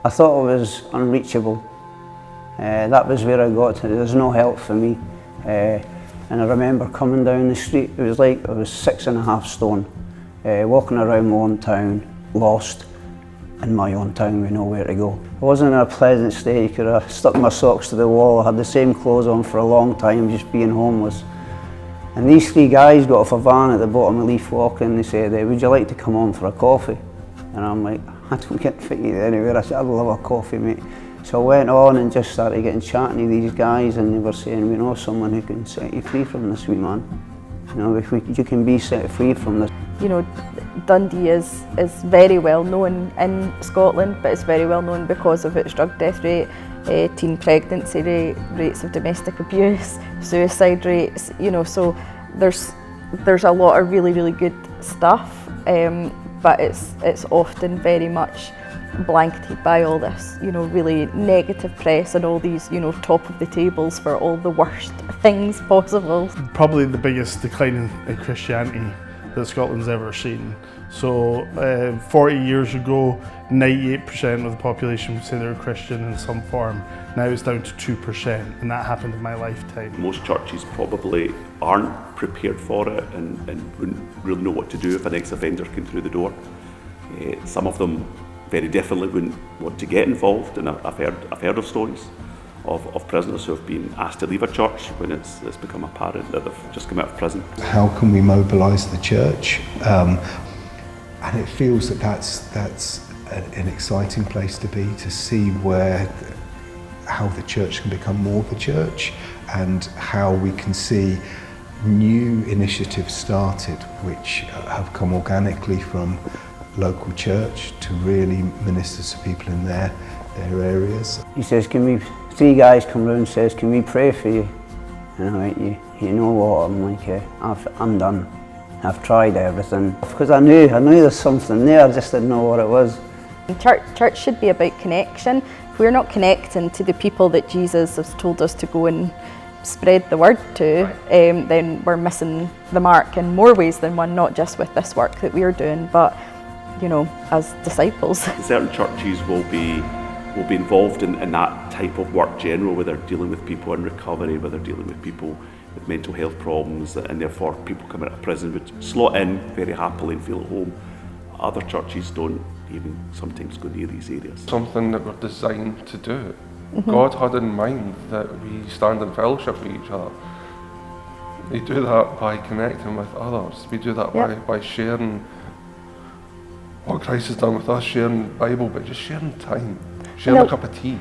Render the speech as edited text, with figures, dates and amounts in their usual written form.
I thought I was unreachable. That was where I got to. There was no help for me. And I remember coming down the street, it was like I was 6.5 stone, walking around my own town, lost in my own town with nowhere to go. I wasn't in a pleasant state. You could have stuck my socks to the wall. I had the same clothes on for a long time, just being homeless. And these 3 guys got off a van at the bottom of Leaf Walk and they said, would you like to come on for a coffee? And I'm like, I don't get fitted anywhere. I said, I'd love a coffee, mate. So I went on and just started getting chatting to these guys, and they were saying, we know someone who can set you free from this, wee man. You know, you can be set free from this. You know, Dundee is very well known in Scotland, but it's very well known because of its drug death rate, teen pregnancy rate, rates of domestic abuse, suicide rates. You know, so there's a lot of really, really good stuff, but it's often very much blanketed by all this, you know, really negative press and all these, you know, top of the tables for all the worst things possible. Probably the biggest decline in Christianity that Scotland's ever seen. So 40 years ago, 98% of the population would say they were Christian in some form. Now it's down to 2%, and that happened in my lifetime. Most churches probably aren't prepared for it and wouldn't really know what to do if an ex-offender came through the door. Some of them very definitely wouldn't want to get involved, and I've heard of stories of prisoners who have been asked to leave a church when it's become apparent that they've just come out of prison. How can we mobilise the church? And it feels that that's an exciting place to be, to see how the church can become more the church, and how we can see new initiatives started which have come organically from local church to really minister to people in their areas. He says, 3 guys come round and says, can we pray for you? And I'm like, you know what, I'm like, I'm done. I've tried everything. Because I knew there's something there, I just didn't know what it was. Church should be about connection. If we're not connecting to the people that Jesus has told us to go and spread the word to, then we're missing the mark in more ways than one, not just with this work that we're doing, but you know, as disciples. Certain churches will be involved in that type of work general, where they're dealing with people in recovery, where they're dealing with people with mental health problems, and therefore people coming out of prison would slot in very happily and feel at home. Other churches don't even sometimes go near these areas. Something that we're designed to do. God had in mind that we stand in fellowship with each other. We do that by connecting with others. We do that by sharing what Christ has done with us, sharing the Bible, but just sharing time, sharing a cup of tea.